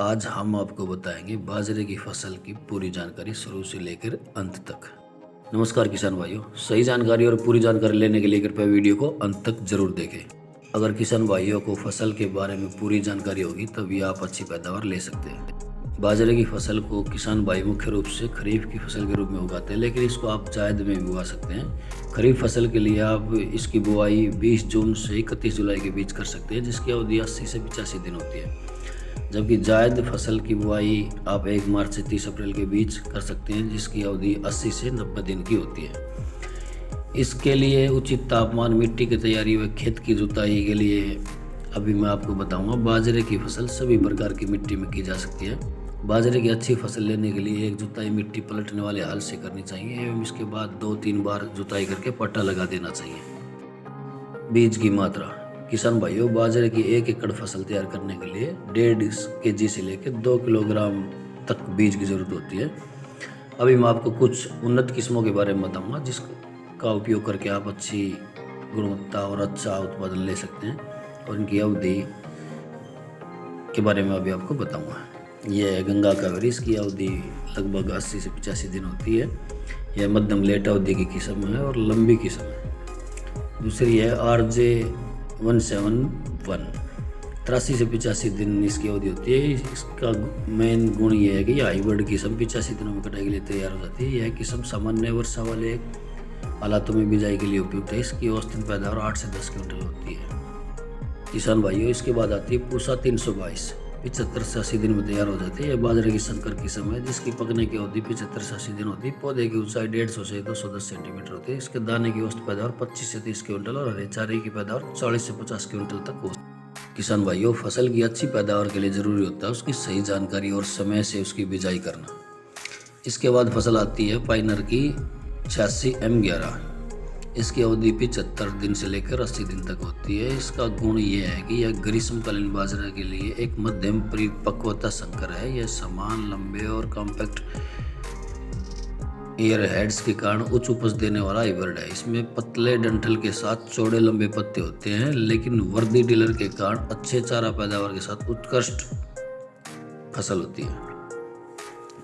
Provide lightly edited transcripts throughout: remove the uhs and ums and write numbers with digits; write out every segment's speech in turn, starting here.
आज हम आपको बताएंगे बाजरे की फसल की पूरी जानकारी शुरू से लेकर अंत तक। नमस्कार किसान भाइयों, सही जानकारी और पूरी जानकारी लेने के लिए कृपया वीडियो को अंत तक जरूर देखें। अगर किसान भाइयों को फसल के बारे में पूरी जानकारी होगी तभी आप अच्छी पैदावार ले सकते हैं। बाजरे की फसल को किसान भाई मुख्य रूप से खरीफ की फसल के रूप में उगाते हैं, लेकिन इसको आप जायद में भी उगा सकते हैं। खरीफ फसल के लिए आप इसकी बुआई 20 जून से 31 जुलाई के बीच कर सकते हैं, जिसकी अवधि 80 से 85 दिन होती है। जबकि जायद फसल की बुआई आप 1 मार्च से 30 अप्रैल के बीच कर सकते हैं, जिसकी अवधि 80 से 90 दिन की होती है। इसके लिए उचित तापमान, मिट्टी की तैयारी व खेत की जुताई के लिए अभी मैं आपको बताऊंगा। बाजरे की फसल सभी प्रकार की मिट्टी में की जा सकती है। बाजरे की अच्छी फसल लेने के लिए एक जुताई मिट्टी पलटने वाले हल से करनी चाहिए एवं इसके बाद 2-3 बार जुताई करके पट्टा लगा देना चाहिए। बीज की मात्रा, किसान भाइयों, बाजरे की 1 एकड़ फसल तैयार करने के लिए 1.5 kg से लेकर 2 किलोग्राम तक बीज की ज़रूरत होती है। अभी मैं आपको कुछ उन्नत किस्मों के बारे में बताऊंगा जिसका उपयोग करके आप अच्छी गुणवत्ता और अच्छा उत्पादन ले सकते हैं, और इनकी अवधि के बारे में अभी आपको बताऊंगा। यह है गंगा कावेरी, इसकी अवधि लगभग 80 से 85 दिन होती है। यह मध्यम लेट अवधि की किस्म है और लंबी किस्म है। दूसरी है RJ 171, 83 से 85 दिन इसकी अवधि होती है। इसका मेन गुण ये है कि यह हाइब्रिड किस्म 85 दिनों में कटाई के लिए तैयार हो जाती है। यह किस्म सामान्य वर्षा वाले हालातों में बिजाई के लिए उपयुक्त है। इसकी औसतन पैदावार 8 से 10 क्विंटल होती है। किसान भाइयों, इसके बाद आती है पूसा 322, 75 से 80 दिन में तैयार हो जाती है। यह बाजरे की संकर किस्म है जिसकी पकने की अवधि 75 से 80 दिन होती है। पौधे की ऊंचाई 150 से 210 सेंटीमीटर होती है। इसके दाने की औसत पैदावार 25 से 30 क्विंटल और हरे चारे की पैदावार 40 से 50 क्विंटल तक होती है। किसान भाइयों, फसल की अच्छी पैदावार के लिए जरूरी होता है उसकी सही जानकारी और समय से उसकी बिजाई करना। इसके बाद फसल आती है पाइनर की 86M11। इसकी अवधि 75 दिन से लेकर 80 दिन तक होती है। इसका गुण यह है कि यह ग्रीष्मकालीन बाजरा के लिए एक मध्यम परिपक्वता संकर है। यह समान, लंबे और कॉम्पैक्ट ईयर हेड्स के कारण उच्च उपज देने वाला हाइब्रिड है। इसमें पतले डंठल के साथ चौड़े लंबे पत्ते होते हैं, लेकिन वर्दी टिलर के कारण अच्छे चारा पैदावार के साथ उत्कृष्ट फसल होती है।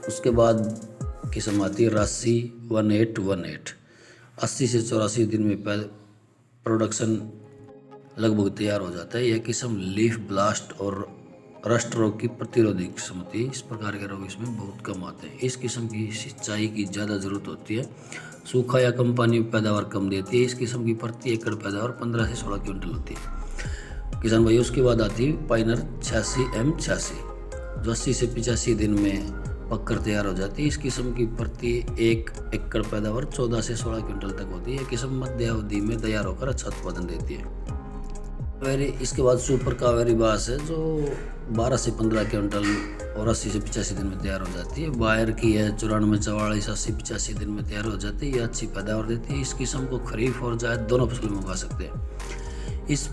उसके बाद किस्म आती है राशि 1818, 80 से 84 दिन में प्रोडक्शन लगभग तैयार हो जाता है। यह किस्म लीफ ब्लास्ट और रस्ट रोग की प्रतिरोधी किस्म होती है। इस प्रकार के रोग इसमें बहुत कम आते हैं। इस किस्म की सिंचाई की ज़्यादा ज़रूरत होती है। सूखा या कम पानी में पैदावार कम देती है। इस किस्म की प्रति एकड़ पैदावार 15 से 16 क्विंटल होती है। किसान भाई, उसके बाद आती है पाइनर 86M86, जो 80 से 85 दिन में पककर तैयार हो जाती है। इस किस्म की प्रति 1 एकड़ पैदावार 14 से 16 क्विंटल तक होती है। किस्म मध्य अवधि में तैयार होकर अच्छा उत्पादन देती है। कावेरी, इसके बाद सुपर कावेरी बास है जो 12 से 15 क्विंटल और 80 से 85 दिन में तैयार हो जाती है। बायर की है 94, 44, 80, 85 दिन में तैयार हो जाती है। यह अच्छी पैदावार देती है। इस किस्म को खरीफ और जायद दोनों फसल में उगा सकते हैं। इस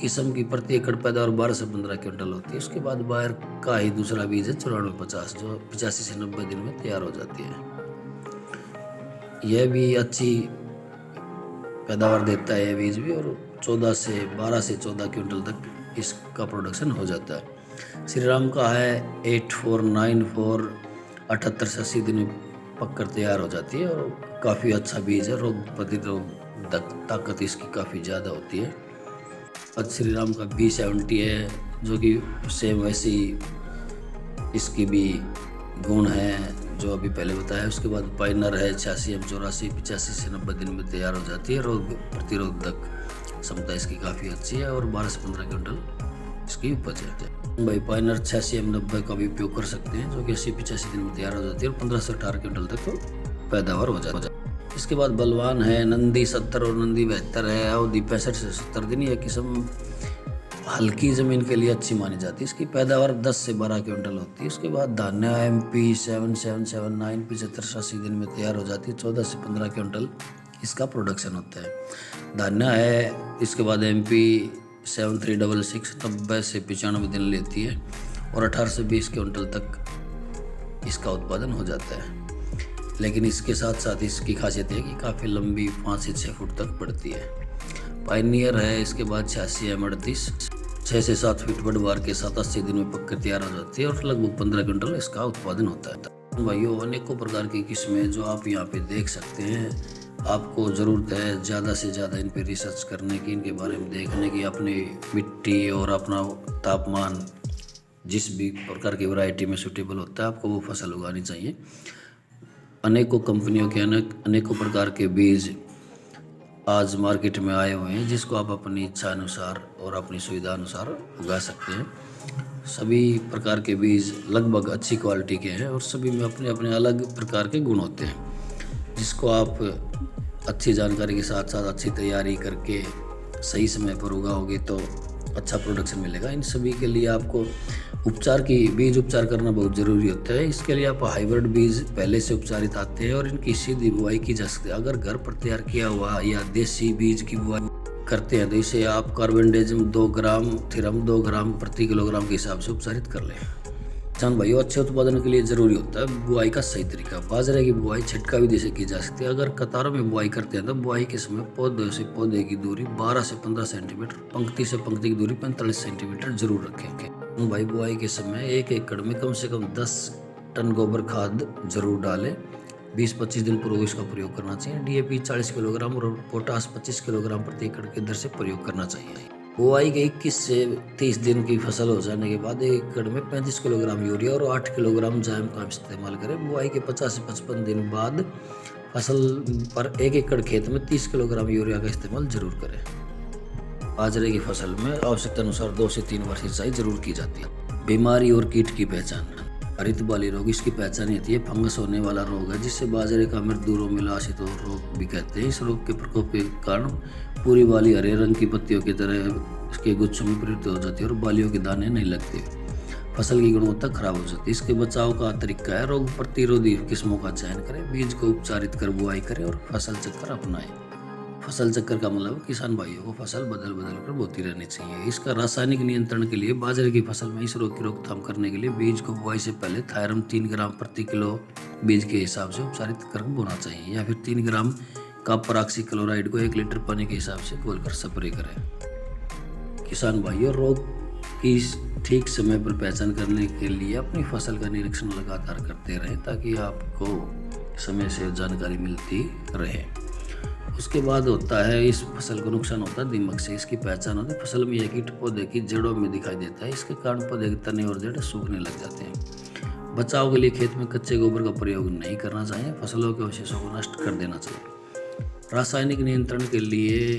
किस्म की प्रति एकड़ पैदावार 12 से 15 क्विंटल होती है। उसके बाद बायर का ही दूसरा बीज है 94-50, जो 85 से 90 दिन में तैयार हो जाती है। यह भी अच्छी पैदावार देता है, यह बीज भी, और 12 से 14 क्विंटल तक इसका प्रोडक्शन हो जाता है। श्री राम का है 8494, 78 से 80 दिन में पककर तैयार हो जाती है और काफ़ी अच्छा बीज है। रोग प्रतिरोधक ताकत इसकी काफ़ी ज़्यादा होती है। श्री राम का B70 है जो कि सेम वैसी इसकी भी गुण है जो अभी पहले बताया। उसके बाद पाइनर है 86M84, 85 से 90 दिन में तैयार हो जाती है। रोग प्रतिरोधक क्षमता इसकी काफ़ी अच्छी है और 12 से 15 क्विंटल इसकी उपज है। भाई पाइनर 86M90 का भी उपयोग कर सकते हैं जो कि 80-85 दिन में तैयार हो जाती है और 15 से 18 क्विंटल तक पैदावार हो जाती है। इसके बाद बलवान है नंदी 70 और नंदी 72 है। अवधि 65 से 70 दिन। यह किस्म हल्की ज़मीन के लिए अच्छी मानी जाती है। इसकी पैदावार 10 से 12 क्विंटल होती है। उसके बाद धान्य MP 7779, 75 से 80 दिन में तैयार हो जाती है। 14 से 15 क्विंटल इसका प्रोडक्शन होता है। धान्य है इसके बाद MP 7366, 90 से 95 दिन लेती है और 18 से 20 क्विंटल तक इसका उत्पादन हो जाता है। लेकिन इसके साथ साथ इसकी खासियत है कि काफ़ी लंबी 5 से 6 फुट तक बढ़ती है। पाइनियर है इसके बाद 86M38, 6 से 7 फीट बढ़वार के साथ 80 दिन में पककर तैयार हो जाती है और लगभग 15 क्विंटल इसका उत्पादन होता है। भाइयों, अनेकों प्रकार की किस्में जो आप यहाँ पे देख सकते हैं, आपको ज़रूरत है ज़्यादा से ज़्यादा इन पे रिसर्च करने की, इनके बारे में देखने की, अपनी मिट्टी और अपना तापमान जिस भी प्रकार की वैरायटी में सूटेबल होता है आपको वो फसल उगानी चाहिए। अनेकों कंपनियों के अनेकों प्रकार के बीज आज मार्केट में आए हुए हैं, जिसको आप अपनी इच्छा अनुसार और अपनी सुविधा अनुसार उगा सकते हैं। सभी प्रकार के बीज लगभग अच्छी क्वालिटी के हैं और सभी में अपने अपने अलग प्रकार के गुण होते हैं, जिसको आप अच्छी जानकारी के साथ साथ अच्छी तैयारी करके सही समय पर उगाओगे तो अच्छा प्रोडक्शन मिलेगा। इन सभी के लिए आपको बीज उपचार करना बहुत ज़रूरी होता है। इसके लिए आप हाइब्रिड बीज पहले से उपचारित आते हैं और इनकी सीधी बुआई की जा सकती है। अगर घर पर तैयार किया हुआ या देसी बीज की बुआई करते हैं तो इसे आप कार्बेंडाजिम 2 ग्राम, थिरम 2 ग्राम प्रति किलोग्राम के हिसाब से उपचारित कर लें। किसान भाइयों, अच्छे उत्पादन के लिए ज़रूरी होता है बुआई का सही तरीका। बाजरे की बुआई छिटका विधि से की जा सकती है। अगर कतारों में बुआई करते हैं तो बुआई के समय पौधे से पौधे की दूरी 12 से 15 सेंटीमीटर, पंक्ति से पंक्ति की दूरी 45 सेंटीमीटर जरूर रखें। भाई, बुआई के समय 1 एकड़ में कम से कम 10 टन गोबर खाद जरूर डालें। 20-25 दिन पूर्व इसका प्रयोग करना चाहिए। DAP 40 किलोग्राम और पोटास 25 किलोग्राम प्रति एकड़ की दर से प्रयोग करना चाहिए। बुआई के 21 से 30 दिन की फसल हो जाने के बाद 1 एकड़ में 35 किलोग्राम यूरिया और 8 किलोग्राम जाइम का इस्तेमाल करें। बुआई के 50 से 55 दिन बाद फसल पर 1 एकड़ खेत में 30 किलोग्राम यूरिया का इस्तेमाल जरूर करें। बाजरे की फसल में आवश्यकता अनुसार 2 से 3 बार सिंचाई जरूर की जाती है। बीमारी और कीट की पहचान। हरित बाली रोग इसकी पहचान होती है। फंगस होने वाला रोग है जिससे बाजरे का मृत्यु रोग मिलासित रोग भी कहते हैं। इस रोग के प्रकोप के कारण पूरी बाली हरे रंग की पत्तियों की तरह इसके गुच्छों में परिवर्तित हो जाती है और बालियों के दाने नहीं लगते। फसल की गुणवत्ता खराब हो जाती है। इसके बचाव का तरीका है रोग प्रतिरोधी किस्मों का चयन करें, बीज को उपचारित कर बुआई करें और फसल चक्कर अपनाएं। फसल चक्कर का मतलब किसान भाइयों को फसल बदल कर बोती रहनी चाहिए। इसका रासायनिक नियंत्रण के लिए बाजरे की फसल में इस रोग की रोकथाम करने के लिए बीज को बुआई से पहले थायरम 3 ग्राम प्रति किलो बीज के हिसाब से उपचारित कर बोना चाहिए, या फिर 3 ग्राम कॉपर ऑक्सीक्लोराइड को 1 लीटर पानी के हिसाब से घोलकर स्प्रे करें। किसान भाइयों, रोग की ठीक समय पर पहचान करने के लिए अपनी फसल का निरीक्षण लगातार करते रहें ताकि आपको समय से जानकारी मिलती रहे। उसके बाद होता है इस फसल को नुकसान होता है दीमक से। इसकी पहचान होती है फसल में यह कीट पौधे की जड़ों में दिखाई देता है। इसके कारण पौधे के तने और जड़ सूखने लग जाते हैं। बचाव के लिए खेत में कच्चे गोबर का प्रयोग नहीं करना चाहिए। फसलों के अवशेषों को नष्ट कर देना चाहिए। रासायनिक नियंत्रण के लिए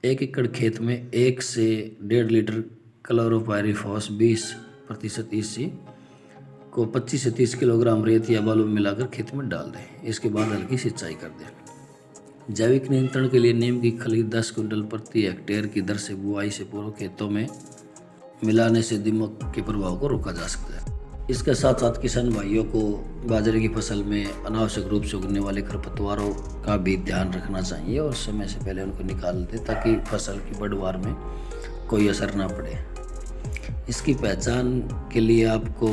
1 एकड़ खेत में 1 से 1.5 लीटर क्लोरोपाइरीफॉस 20% EC को 25 से 30 किलोग्राम रेत या बालू में मिलाकर खेत में डाल दें। इसके बाद हल्की सिंचाई कर दें। जैविक नियंत्रण के लिए नीम की खली 10 क्विंटल प्रति हेक्टेयर की दर से बुआई से पूर्व खेतों में मिलाने से दीमक के प्रभाव को रोका जा सकता है। इसके साथ साथ किसान भाइयों को बाजरे की फसल में अनावश्यक रूप से उगने वाले खरपतवारों का भी ध्यान रखना चाहिए और समय से पहले उनको निकाल दें ताकि फसल की बढ़वार में कोई असर ना पड़े। इसकी पहचान के लिए आपको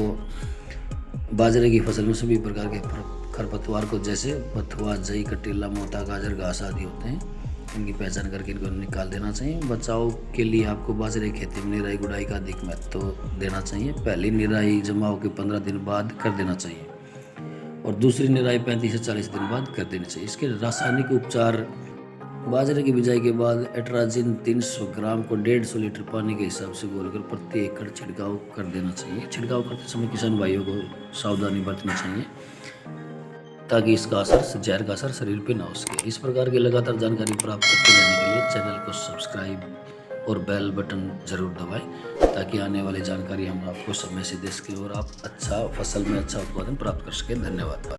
बाजरे की फसल में सभी प्रकार के खरपतवार को, जैसे बथुआ, जई, कटीला, मोता, गाजर, घास आदि होते हैं, इनकी पहचान करके इनको निकाल देना चाहिए। बचाव के लिए आपको बाजरे की खेती में निराई गुड़ाई का अधिक महत्व देना चाहिए। पहली निराई जमाव के 15 दिन बाद कर देना चाहिए और दूसरी निराई 35 से 40 दिन बाद कर देनी चाहिए। इसके रासायनिक उपचार, बाजरे की बिजाई के बाद एट्राजिन 300 ग्राम को 150 लीटर पानी के हिसाब से घोलकर प्रति एकड़ छिड़काव कर देना चाहिए। छिड़काव करते समय किसान भाइयों को सावधानी बरतनी चाहिए ताकि इसका असर, जहर का असर शरीर पे ना हो सके। इस प्रकार की लगातार जानकारी प्राप्त करते रहने के लिए चैनल को सब्सक्राइब और बेल बटन जरूर दबाएं ताकि आने वाली जानकारी हम आपको समय से दे सकें और आप अच्छा फसल में अच्छा उत्पादन प्राप्त कर सकें। धन्यवाद।